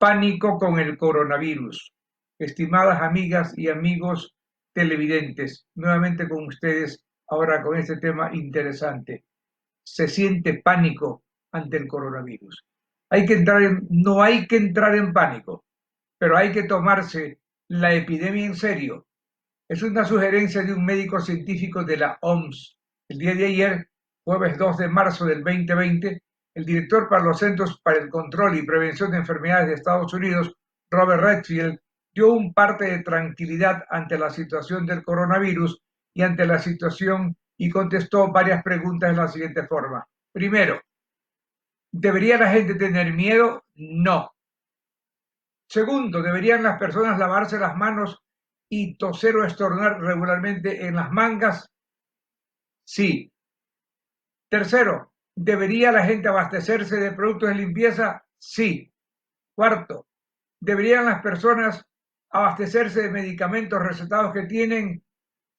Pánico con el coronavirus. Estimadas amigas y amigos televidentes, nuevamente con ustedes ahora con este tema interesante. Se siente pánico ante el coronavirus. No hay que entrar en pánico, pero hay que tomarse la epidemia en serio. Es una sugerencia de un médico científico de la OMS. El día de ayer, jueves 2 de marzo del 2020, el director para los Centros para el Control y Prevención de Enfermedades de Estados Unidos, Robert Redfield, dio un parte de tranquilidad ante la situación del coronavirus y ante la situación y contestó varias preguntas de la siguiente forma. Primero, ¿debería la gente tener miedo? No. Segundo, ¿deberían las personas lavarse las manos y toser o estornudar regularmente en las mangas? Sí. Tercero, ¿debería la gente abastecerse de productos de limpieza? Sí. Cuarto, ¿deberían las personas abastecerse de medicamentos recetados que tienen?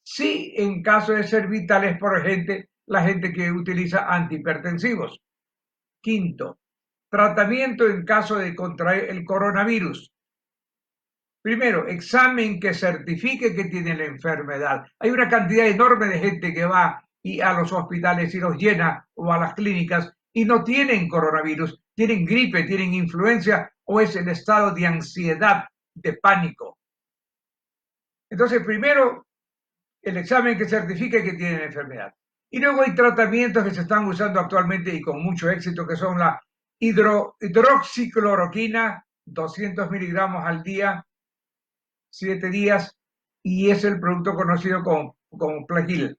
Sí, en caso de ser vitales, por gente, la gente que utiliza antihipertensivos. Quinto, tratamiento en caso de contraer el coronavirus. Primero, examen que certifique que tiene la enfermedad. Hay una cantidad enorme de gente que va a los hospitales y los llena o a las clínicas y no tienen coronavirus, tienen gripe, tienen influencia o es el estado de ansiedad, de pánico. Entonces, primero, el examen que certifique que tiene la enfermedad. Y luego hay tratamientos que se están usando actualmente y con mucho éxito, que son la hidroxicloroquina, 200 miligramos al día, 7 días, y es el producto conocido como Plaquil.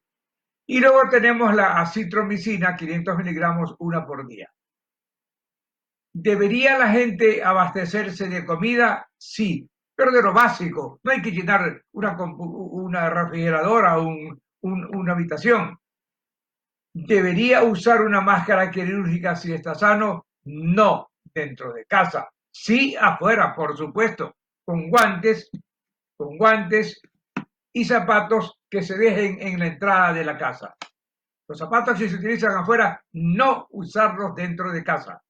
Y luego tenemos la acitromicina, 500 miligramos, una por día. ¿Debería la gente abastecerse de comida? Sí, pero de lo básico. No hay que llenar una refrigeradora o una habitación. ¿Debería usar una máscara quirúrgica si está sano? No, dentro de casa. Sí, afuera, por supuesto, con guantes y zapatos que se dejen en la entrada de la casa. Los zapatos, si se utilizan afuera, no usarlos dentro de casa.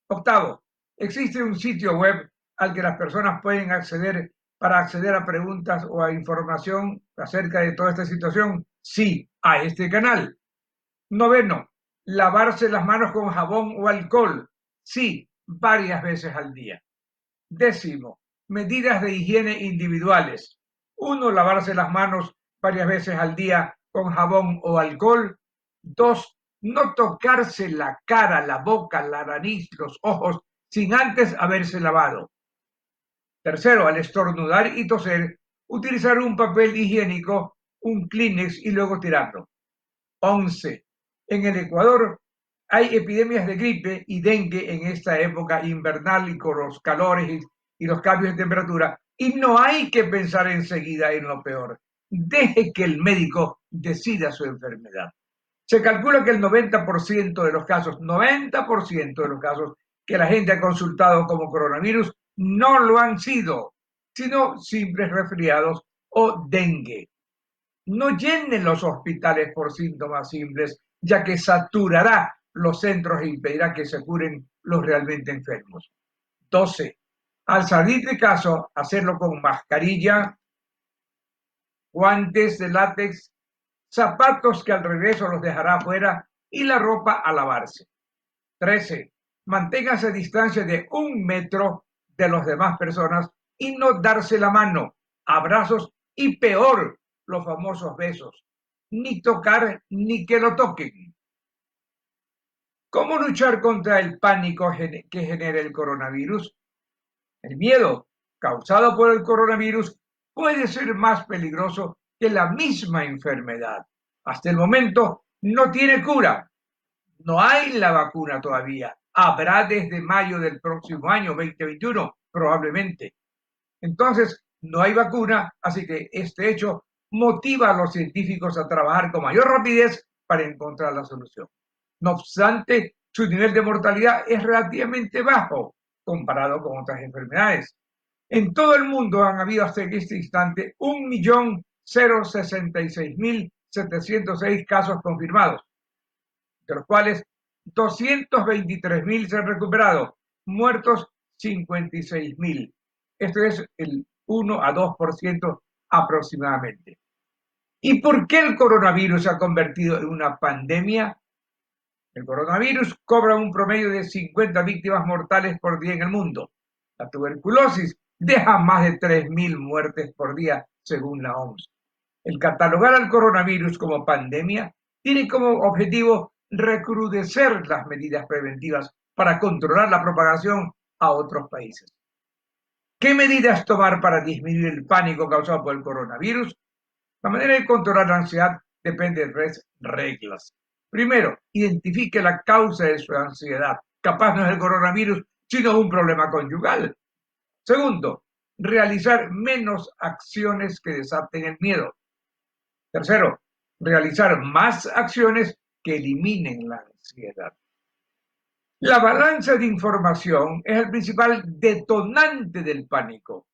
Octavo, ¿existe un sitio web al que las personas pueden acceder para acceder a preguntas o a información acerca de toda esta situación? Sí, a este canal. Noveno, lavarse las manos con jabón o alcohol. Sí, varias veces al día. Décimo, medidas de higiene individuales. Uno, lavarse las manos varias veces al día con jabón o alcohol. Dos, no tocarse la cara, la boca, la nariz, los ojos sin antes haberse lavado. Tercero, al estornudar y toser, utilizar un papel higiénico, un Kleenex y luego tirarlo. 11. En el Ecuador hay epidemias de gripe y dengue en esta época invernal y con los calores y los cambios de temperatura. Y no hay que pensar enseguida en lo peor. Deje que el médico decida su enfermedad. Se calcula que el 90% de los casos, 90% de los casos que la gente ha consultado como coronavirus no lo han sido, sino simples resfriados o dengue. No llenen los hospitales por síntomas simples, ya que saturará los centros e impedirá que se curen los realmente enfermos. 12. Al salir de casa, hacerlo con mascarilla, guantes de látex, zapatos que al regreso los dejará afuera y la ropa a lavarse. 13. Manténgase a distancia de 1 metro de las demás personas y no darse la mano, abrazos y peor, los famosos besos. Ni tocar ni que lo toquen. ¿Cómo luchar contra el pánico que genera el coronavirus? El miedo causado por el coronavirus puede ser más peligroso que la misma enfermedad. Hasta el momento no tiene cura. No hay la vacuna todavía. Habrá desde mayo del próximo año, 2021, probablemente. Entonces, no hay vacuna, así que este hecho motiva a los científicos a trabajar con mayor rapidez para encontrar la solución. No obstante, su nivel de mortalidad es relativamente bajo comparado con otras enfermedades. En todo el mundo han habido hasta este instante 1.066.706 casos confirmados, de los cuales 223.000 se han recuperado, muertos 56.000. Esto es el 1 a 2% aproximadamente. ¿Y por qué el coronavirus se ha convertido en una pandemia? El coronavirus cobra un promedio de 50 víctimas mortales por día en el mundo. La tuberculosis deja más de 3.000 muertes por día, según la OMS. El catalogar al coronavirus como pandemia tiene como objetivo recrudecer las medidas preventivas para controlar la propagación a otros países. ¿Qué medidas tomar para disminuir el pánico causado por el coronavirus? La manera de controlar la ansiedad depende de tres reglas. Primero, identifique la causa de su ansiedad. Capaz no es el coronavirus, sino un problema conyugal. Segundo, realizar menos acciones que desaten el miedo. Tercero, realizar más acciones que eliminen la ansiedad. La balanza de información es el principal detonante del pánico.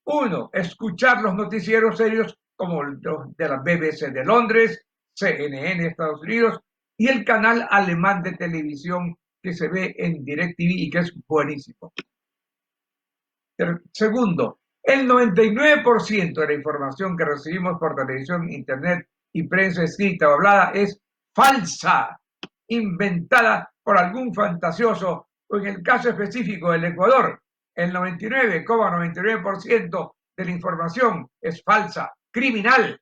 Uno, escuchar los noticieros serios como los de la BBC de Londres, CNN de Estados Unidos y el canal alemán de televisión que se ve en DirecTV y que es buenísimo. Segundo, el 99% de la información que recibimos por televisión, internet y prensa escrita o hablada es falsa, inventada por algún fantasioso, o en el caso específico del Ecuador, el 99,99% de la información es falsa, criminal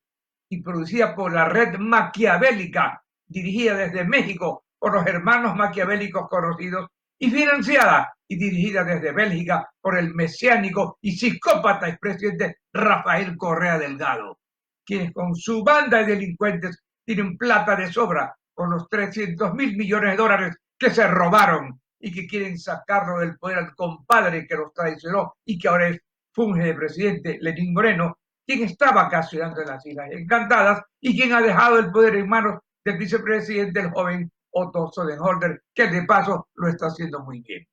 y producida por la red maquiavélica, dirigida desde México por los hermanos maquiavélicos conocidos y financiada y dirigida desde Bélgica por el mesiánico y psicópata expresidente Rafael Correa Delgado, quienes con su banda de delincuentes tienen plata de sobra con los 300.000 millones de dólares que se robaron y que quieren sacarlo del poder al compadre que los traicionó y que ahora funge de presidente, Lenín Moreno, quien está vacacionando en las Islas Encantadas y quien ha dejado el poder en manos del vicepresidente, el joven Otto Sonnenholder, que de paso lo está haciendo muy bien.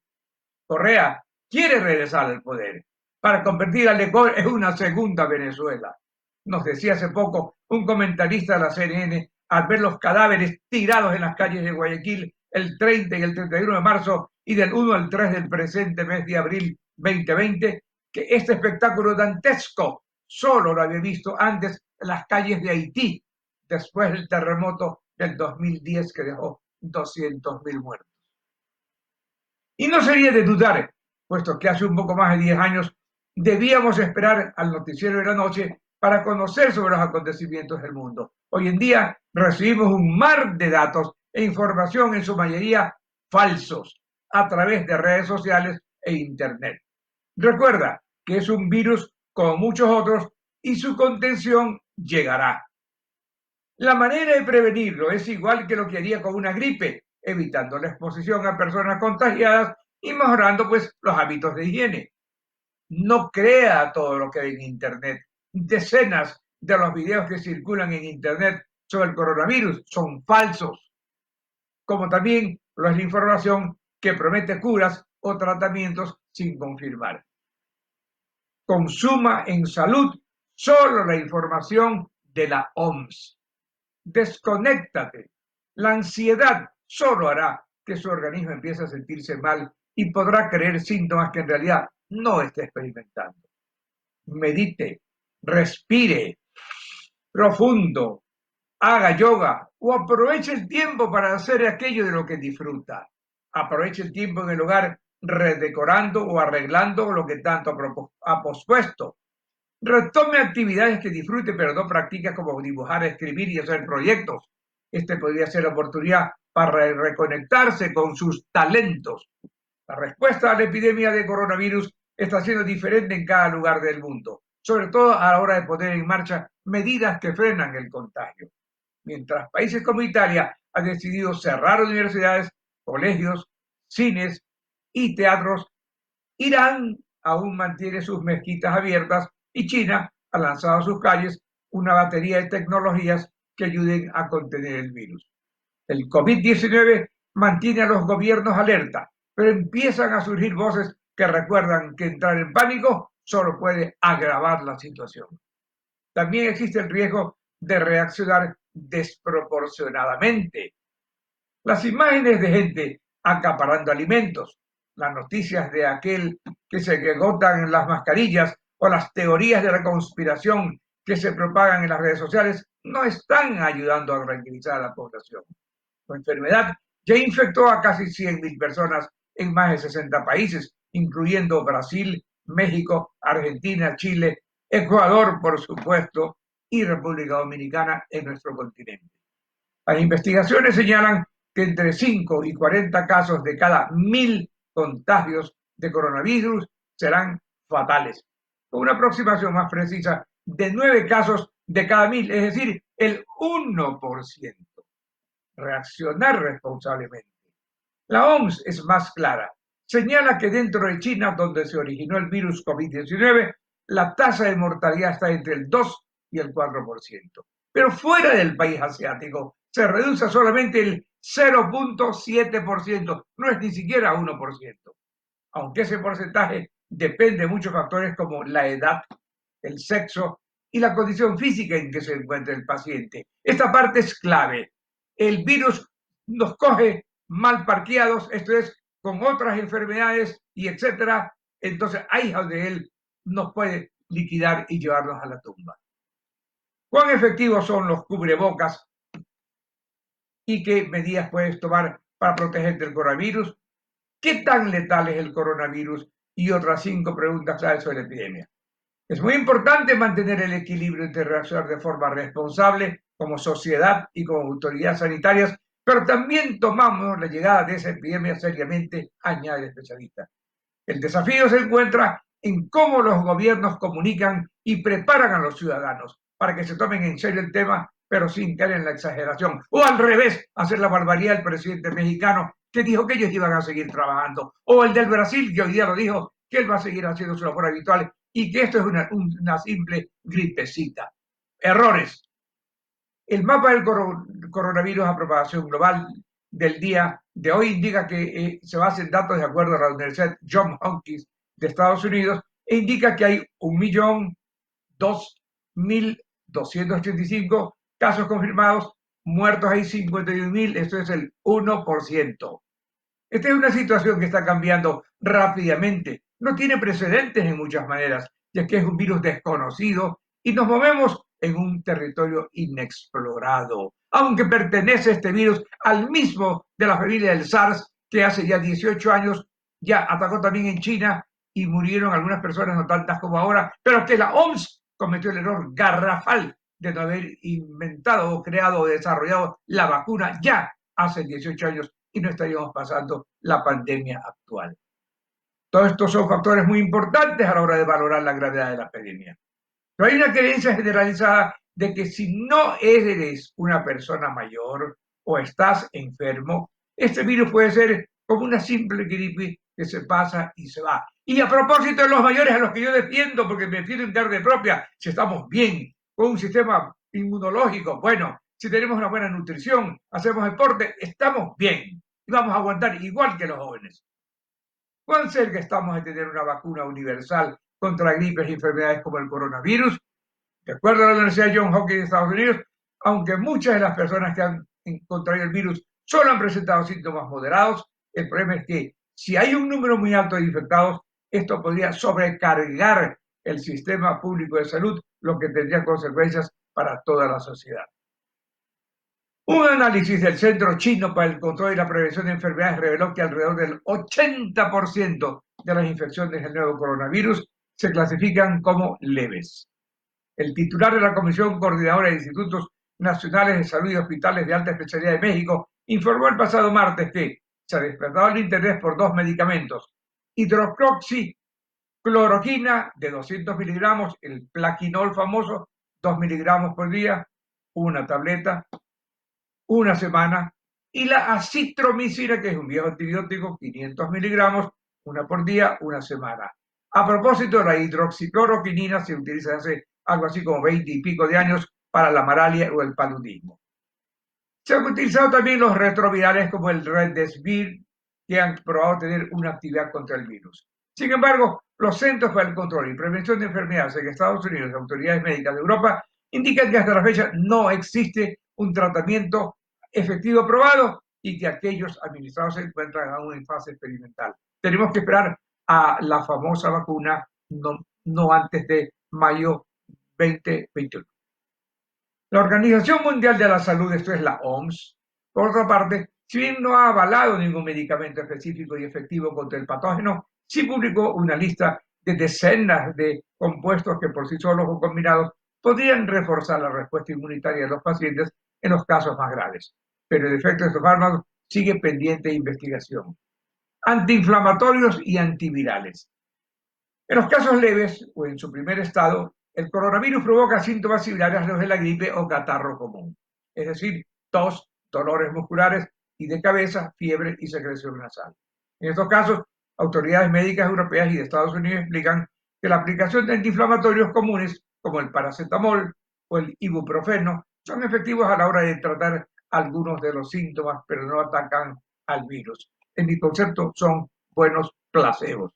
Correa quiere regresar al poder para convertir al Ecuador en una segunda Venezuela. Nos decía hace poco un comentarista de la CNN al ver los cadáveres tirados en las calles de Guayaquil el 30 y el 31 de marzo y del 1 al 3 del presente mes de abril 2020, que este espectáculo dantesco solo lo había visto antes en las calles de Haití, después del terremoto del 2010 que dejó 200.000 muertos. Y no sería de dudar, puesto que hace un poco más de 10 años debíamos esperar al noticiero de la noche para conocer sobre los acontecimientos del mundo. Hoy en día recibimos un mar de datos e información, en su mayoría falsos, a través de redes sociales e internet. Recuerda que es un virus como muchos otros y su contención llegará. La manera de prevenirlo es igual que lo que haría con una gripe, evitando la exposición a personas contagiadas y mejorando pues los hábitos de higiene. No crea todo lo que ve en internet. Decenas de los videos que circulan en internet sobre el coronavirus son falsos, como también lo es la información que promete curas o tratamientos sin confirmar. Consuma en salud solo la información de la OMS. Desconéctate. La ansiedad solo hará que su organismo empiece a sentirse mal y podrá creer síntomas que en realidad no está experimentando. Medite, respire profundo, haga yoga o aproveche el tiempo para hacer aquello de lo que disfruta. Aproveche el tiempo en el hogar redecorando o arreglando lo que tanto ha pospuesto. Retome actividades que disfrute pero no practica, como dibujar, escribir y hacer proyectos. Este podría ser la oportunidad para reconectarse con sus talentos. La respuesta a la epidemia de coronavirus está siendo diferente en cada lugar del mundo, sobre todo a la hora de poner en marcha medidas que frenan el contagio. Mientras países como Italia han decidido cerrar universidades, colegios, cines y teatros, Irán aún mantiene sus mezquitas abiertas y China ha lanzado a sus calles una batería de tecnologías que ayuden a contener el virus. El COVID-19 mantiene a los gobiernos alerta, pero empiezan a surgir voces que recuerdan que entrar en pánico solo puede agravar la situación. También existe el riesgo de reaccionar desproporcionadamente. Las imágenes de gente acaparando alimentos, las noticias de aquel que se agotan las mascarillas o las teorías de la conspiración que se propagan en las redes sociales no están ayudando a tranquilizar a la población. La enfermedad ya infectó a casi 100.000 personas en más de 60 países, incluyendo Brasil, México, Argentina, Chile, Ecuador, por supuesto, y República Dominicana en nuestro continente. Las investigaciones señalan que entre 5 y 40 casos de cada 1.000 contagios de coronavirus serán fatales, con una aproximación más precisa de 9 casos de cada 1.000, es decir, el 1%. Reaccionar responsablemente. La OMS es más clara. Señala que dentro de China, donde se originó el virus COVID-19, la tasa de mortalidad está entre el 2 y el 4%. Pero fuera del país asiático se reduce solamente el 0.7%, no es ni siquiera 1%. Aunque ese porcentaje depende de muchos factores como la edad, el sexo y la condición física en que se encuentra el paciente. Esta parte es clave. El virus nos coge mal parqueados, esto es, con otras enfermedades y etcétera, entonces ahí es donde él nos puede liquidar y llevarnos a la tumba. ¿Cuán efectivos son los cubrebocas y qué medidas puedes tomar para protegerte del coronavirus? ¿Qué tan letal es el coronavirus? Y otras 5 preguntas claves sobre la epidemia. Es muy importante mantener el equilibrio entre reaccionar de forma responsable como sociedad y como autoridades sanitarias, pero también tomamos la llegada de esa epidemia seriamente, añade el especialista. El desafío se encuentra en cómo los gobiernos comunican y preparan a los ciudadanos para que se tomen en serio el tema, pero sin caer en la exageración. O al revés, hacer la barbaridad del presidente mexicano que dijo que ellos iban a seguir trabajando. O el del Brasil, que hoy día lo dijo, que él va a seguir haciendo su labor habitual y que esto es una simple gripecita. Errores. El mapa del coronavirus a propagación global del día de hoy indica que se basa en datos de acuerdo a la Universidad Johns Hopkins de Estados Unidos e indica que hay 1.002.285 casos confirmados, muertos hay 51.000, esto es el 1%. Esta es una situación que está cambiando rápidamente, no tiene precedentes en muchas maneras, ya que es un virus desconocido y nos movemos en un territorio inexplorado, aunque pertenece este virus al mismo de la familia del SARS, que hace ya 18 años ya atacó también en China y murieron algunas personas, no tantas como ahora, pero que la OMS cometió el error garrafal de no haber inventado o creado o desarrollado la vacuna ya hace 18 años y no estaríamos pasando la pandemia actual. Todos estos son factores muy importantes a la hora de valorar la gravedad de la epidemia. Pero hay una creencia generalizada de que si no eres una persona mayor o estás enfermo, este virus puede ser como una simple gripe que se pasa y se va. Y a propósito de los mayores a los que yo defiendo, porque me defiendo en carne propia, si estamos bien, con un sistema inmunológico, bueno, si tenemos una buena nutrición, hacemos deporte, estamos bien y vamos a aguantar igual que los jóvenes. ¿Cuán cerca estamos de tener una vacuna universal contra gripes y enfermedades como el coronavirus? De acuerdo a la Universidad Johns Hopkins de Estados Unidos, aunque muchas de las personas que han contraído el virus solo han presentado síntomas moderados, el problema es que si hay un número muy alto de infectados, esto podría sobrecargar el sistema público de salud, lo que tendría consecuencias para toda la sociedad. Un análisis del Centro Chino para el Control y la Prevención de Enfermedades reveló que alrededor del 80% de las infecciones del nuevo coronavirus se clasifican como leves. El titular de la Comisión Coordinadora de Institutos Nacionales de Salud y Hospitales de Alta Especialidad de México informó el pasado martes que se ha despertado el interés por 2 medicamentos, hidroxicloroquina de 200 miligramos, el plaquinol famoso, 2 miligramos por día, una tableta, una semana, y la acitromicina, que es un viejo antibiótico, 500 miligramos, una por día, una semana. A propósito, la hidroxicloroquina se utiliza hace algo así como 20 y pico de años para la malaria o el paludismo. Se han utilizado también los retrovirales como el Remdesivir, que han probado tener una actividad contra el virus. Sin embargo, los Centros para el Control y Prevención de Enfermedades en Estados Unidos y autoridades médicas de Europa indican que hasta la fecha no existe un tratamiento efectivo probado y que aquellos administrados se encuentran aún en fase experimental. tenemos que esperar a la famosa vacuna no antes de mayo 2021. La Organización Mundial de la Salud, esto es la OMS, por otra parte, si bien no ha avalado ningún medicamento específico y efectivo contra el patógeno, sí publicó una lista de decenas de compuestos que por sí solos o combinados podrían reforzar la respuesta inmunitaria de los pacientes en los casos más graves. Pero el efecto de estos fármacos sigue pendiente de investigación. Antiinflamatorios y antivirales. En los casos leves o en su primer estado, el coronavirus provoca síntomas similares a los de la gripe o catarro común, es decir, tos, dolores musculares y de cabeza, fiebre y secreción nasal. En estos casos, autoridades médicas europeas y de Estados Unidos explican que la aplicación de antiinflamatorios comunes, como el paracetamol o el ibuprofeno, son efectivos a la hora de tratar algunos de los síntomas, pero no atacan al virus. En mi concepto, son buenos placebos.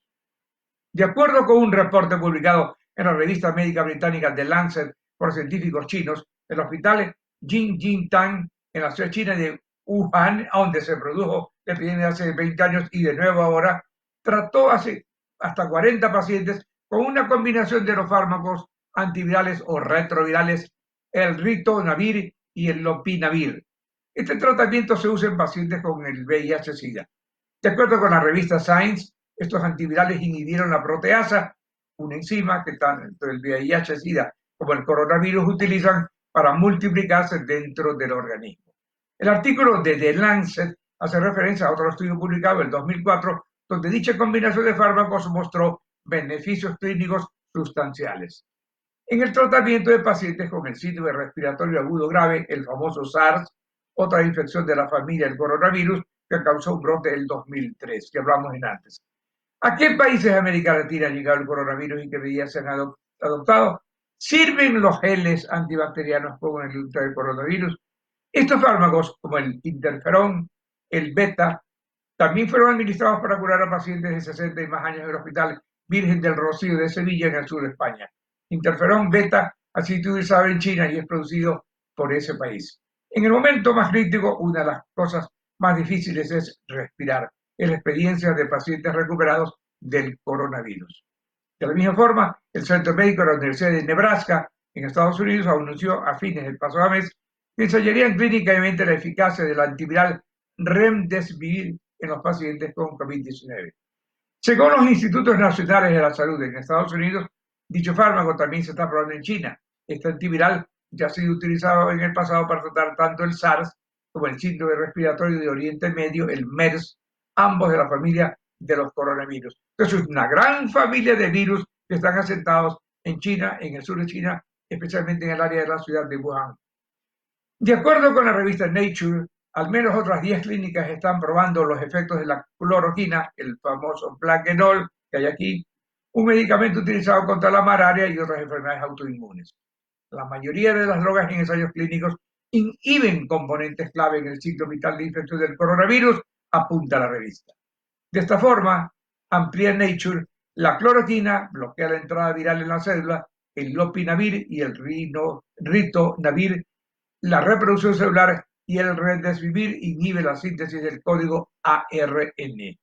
De acuerdo con un reporte publicado en la revista médica británica The Lancet por científicos chinos, el hospital Jinjiang en la ciudad china de Wuhan, donde se produjo la epidemia hace 20 años y de nuevo ahora, trató hasta 40 pacientes con una combinación de los fármacos antivirales o retrovirales, el ritonavir y el lopinavir. Este tratamiento se usa en pacientes con el VIH-Sida. De acuerdo con la revista Science, estos antivirales inhibieron la proteasa, una enzima que tanto el VIH-Sida como el coronavirus utilizan para multiplicarse dentro del organismo. El artículo de The Lancet hace referencia a otro estudio publicado en 2004, donde dicha combinación de fármacos mostró beneficios clínicos sustanciales. En el tratamiento de pacientes con el síndrome respiratorio agudo grave, el famoso SARS, otra infección de la familia del coronavirus que causó un brote en el 2003, que hablamos en antes. ¿A qué países de América Latina ha llegado el coronavirus y qué medidas se han adoptado? ¿Sirven los geles antibacterianos como en el lucha del coronavirus? Estos fármacos, como el interferón, el beta, también fueron administrados para curar a pacientes de 60 y más años en el Hospital Virgen del Rocío de Sevilla, en el sur de España. Interferón beta ha sido utilizado en China y es producido por ese país. En el momento más crítico, una de las cosas más difíciles es respirar. Es la experiencia de pacientes recuperados del coronavirus. De la misma forma, el Centro Médico de la Universidad de Nebraska, en Estados Unidos, anunció a fines del pasado mes que ensayarían clínicamente la eficacia del antiviral Remdesivir en los pacientes con COVID-19. Según los Institutos Nacionales de la Salud en Estados Unidos, dicho fármaco también se está probando en China. Este antiviral ya ha sido utilizado en el pasado para tratar tanto el SARS como el síndrome respiratorio de Oriente Medio, el MERS, ambos de la familia de los coronavirus. Entonces, es una gran familia de virus que están asentados en China, en el sur de China, especialmente en el área de la ciudad de Wuhan. De acuerdo con la revista Nature, al menos otras 10 clínicas están probando los efectos de la cloroquina, el famoso Plaquenol que hay aquí, un medicamento utilizado contra la malaria y otras enfermedades autoinmunes. La mayoría de las drogas en ensayos clínicos inhiben componentes clave en el ciclo vital de infección del coronavirus, apunta la revista. De esta forma, amplía Nature, la cloroquina bloquea la entrada viral en la célula, el lopinavir y el ritonavir, la reproducción celular, y el remdesivir inhibe la síntesis del código ARN.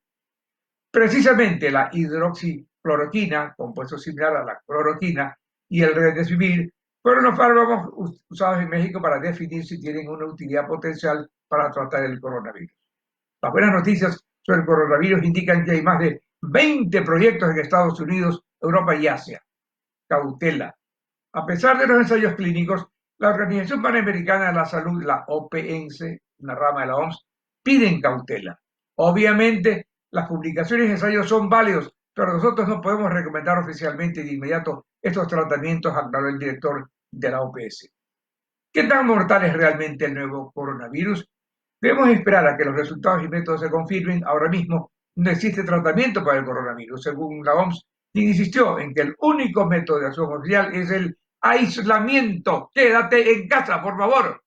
Precisamente la hidroxicloroquina, compuesto similar a la cloroquina, y el remdesivir fueron los fármacos usados en México para definir si tienen una utilidad potencial para tratar el coronavirus. Las buenas noticias sobre el coronavirus indican que hay más de 20 proyectos en Estados Unidos, Europa y Asia. Cautela. A pesar de los ensayos clínicos, la Organización Panamericana de la Salud, la OPS, una rama de la OMS, piden cautela. Obviamente, las publicaciones y ensayos son válidos, pero nosotros no podemos recomendar oficialmente de inmediato estos tratamientos, aclaró el director de la OPS. ¿Qué tan mortal es realmente el nuevo coronavirus? Debemos esperar a que los resultados y métodos se confirmen. Ahora mismo no existe tratamiento para el coronavirus, según la OMS, y insistió en que el único método de acción oficial es el aislamiento. Quédate en casa, por favor.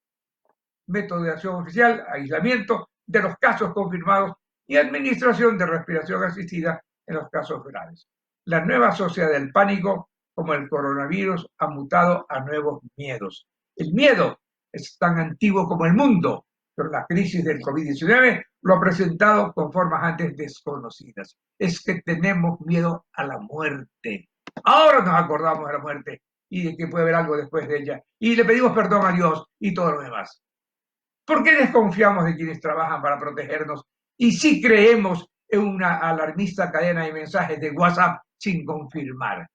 Método de acción oficial, aislamiento de los casos confirmados y administración de respiración asistida en los casos graves. La nueva sociedad del pánico, como el coronavirus, ha mutado a nuevos miedos. El miedo es tan antiguo como el mundo. Pero la crisis del COVID-19 lo ha presentado con formas antes desconocidas. Es que tenemos miedo a la muerte. Ahora nos acordamos de la muerte y de que puede haber algo después de ella. Y le pedimos perdón a Dios y todo lo demás. ¿Por qué desconfiamos de quienes trabajan para protegernos? Y si creemos en una alarmista cadena de mensajes de WhatsApp sin confirmar.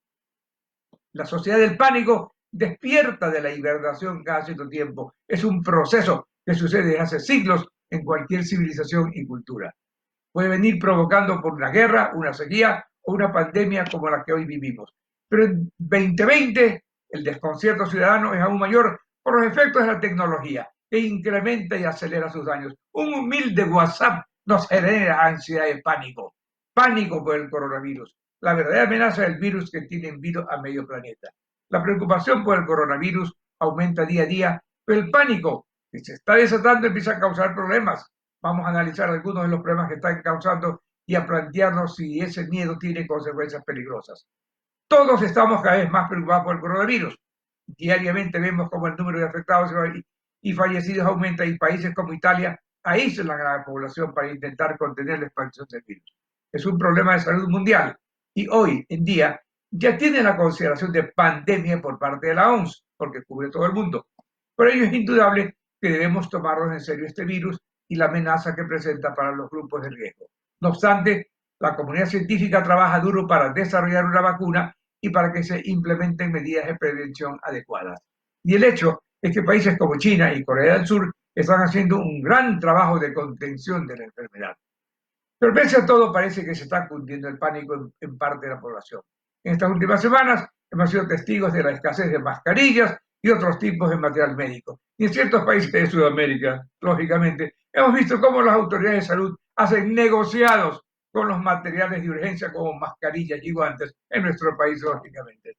La sociedad del pánico despierta de la hibernación cada cierto tiempo. Es un proceso que sucede desde hace siglos en cualquier civilización y cultura. Puede venir provocando por una guerra, una sequía o una pandemia como la que hoy vivimos. Pero en 2020 el desconcierto ciudadano es aún mayor por los efectos de la tecnología, que incrementa y acelera sus daños. Un humilde WhatsApp nos genera ansiedad y pánico. Pánico por el coronavirus. La verdadera amenaza del virus que tiene en vilo a medio planeta. La preocupación por el coronavirus aumenta día a día, pero el pánico que se está desatando empieza a causar problemas. Vamos a analizar algunos de los problemas que están causando y a plantearnos si ese miedo tiene consecuencias peligrosas. Todos estamos cada vez más preocupados por el coronavirus. Diariamente vemos cómo el número de afectados y fallecidos aumenta y países como Italia aíslan a la población para intentar contener la expansión del virus. Es un problema de salud mundial y hoy en día ya tiene la consideración de pandemia por parte de la OMS, porque cubre todo el mundo. Por ello es indudable que debemos tomarnos en serio este virus y la amenaza que presenta para los grupos de riesgo. No obstante, la comunidad científica trabaja duro para desarrollar una vacuna y para que se implementen medidas de prevención adecuadas. Y el hecho es que países como China y Corea del Sur están haciendo un gran trabajo de contención de la enfermedad. Pero pese a todo, parece que se está cundiendo el pánico en parte de la población. En estas últimas semanas hemos sido testigos de la escasez de mascarillas y otros tipos de material médico. Y en ciertos países de Sudamérica, lógicamente, hemos visto cómo las autoridades de salud hacen negociados con los materiales de urgencia como mascarillas y guantes en nuestro país, lógicamente.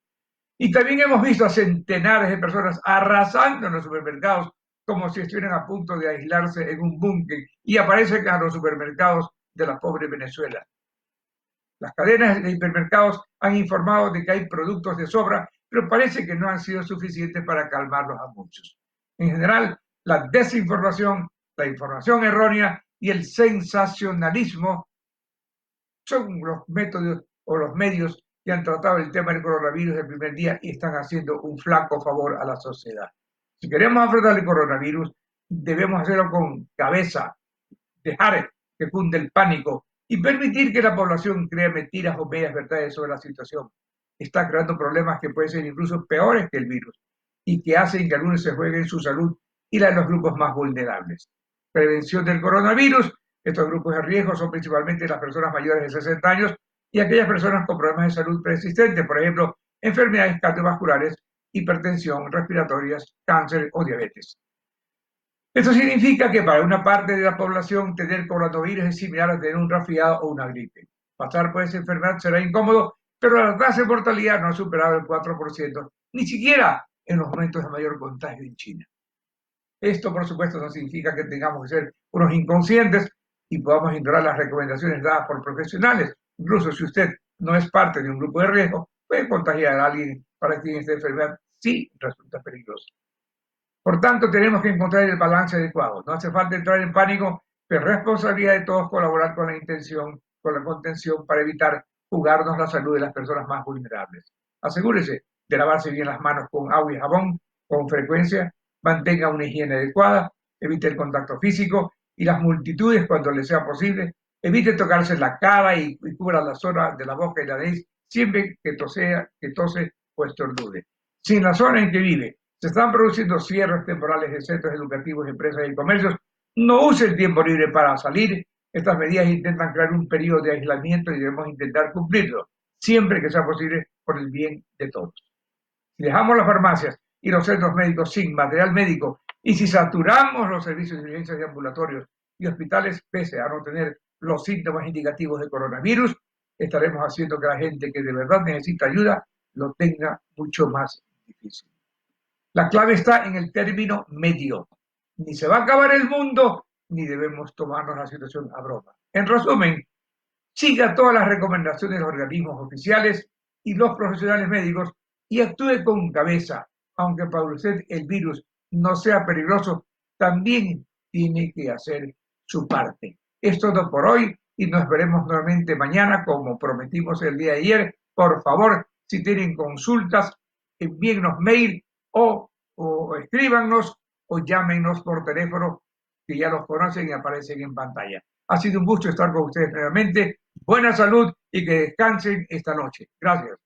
Y también hemos visto a centenares de personas arrasando en los supermercados como si estuvieran a punto de aislarse en un búnker y aparecen a los supermercados de la pobre Venezuela. Las cadenas de hipermercados han informado de que hay productos de sobra, pero parece que no han sido suficientes para calmarlos a muchos. En general, la desinformación, la información errónea y el sensacionalismo son los métodos o los medios que han tratado el tema del coronavirus el primer día y están haciendo un flaco favor a la sociedad. Si queremos afrontar el coronavirus, debemos hacerlo con cabeza, dejar que cunde el pánico y permitir que la población crea mentiras o medias verdades sobre la situación. Está creando problemas que pueden ser incluso peores que el virus y que hacen que algunos se jueguen su salud y la de los grupos más vulnerables. Prevención del coronavirus. Estos grupos de riesgo son principalmente las personas mayores de 60 años y aquellas personas con problemas de salud persistentes, por ejemplo, enfermedades cardiovasculares, hipertensión, respiratorias, cáncer o diabetes. Esto significa que para una parte de la población tener coronavirus es similar a tener un resfriado o una gripe. Pasar por esa enfermedad será incómodo, pero la tasa de mortalidad no ha superado el 4%, ni siquiera en los momentos de mayor contagio en China. Esto, por supuesto, no significa que tengamos que ser unos inconscientes y podamos ignorar las recomendaciones dadas por profesionales. Incluso si usted no es parte de un grupo de riesgo, puede contagiar a alguien para quien esta enfermedad sí resulta peligrosa. Por tanto, tenemos que encontrar el balance adecuado. No hace falta entrar en pánico, pero es responsabilidad de todos colaborar con la intención, con la contención para evitar jugarnos la salud de las personas más vulnerables. Asegúrese de lavarse bien las manos con agua y jabón con frecuencia, mantenga una higiene adecuada, evite el contacto físico y las multitudes cuando le sea posible, evite tocarse la cara y cubra la zona de la boca y la nariz siempre que tose o estornude. Si en la zona en que vive se están produciendo cierres temporales de centros educativos, empresas y comercios, no use el tiempo libre para salir. Estas medidas intentan crear un periodo de aislamiento y debemos intentar cumplirlo, siempre que sea posible por el bien de todos. Si dejamos las farmacias y los centros médicos sin material médico y si saturamos los servicios de urgencias de ambulatorios y hospitales, pese a no tener los síntomas indicativos de coronavirus, estaremos haciendo que la gente que de verdad necesita ayuda lo tenga mucho más difícil. La clave está en el término medio. Ni se va a acabar el mundo, ni debemos tomarnos la situación a broma. En resumen, siga todas las recomendaciones de los organismos oficiales y los profesionales médicos y actúe con cabeza. Aunque para usted el virus no sea peligroso, también tiene que hacer su parte. Es todo por hoy y nos veremos nuevamente mañana, como prometimos el día de ayer. Por favor, si tienen consultas, envíennos mail o escríbanos o llámenos por teléfono, que ya los conocen y aparecen en pantalla. Ha sido un gusto estar con ustedes nuevamente. Buena salud y que descansen esta noche. Gracias.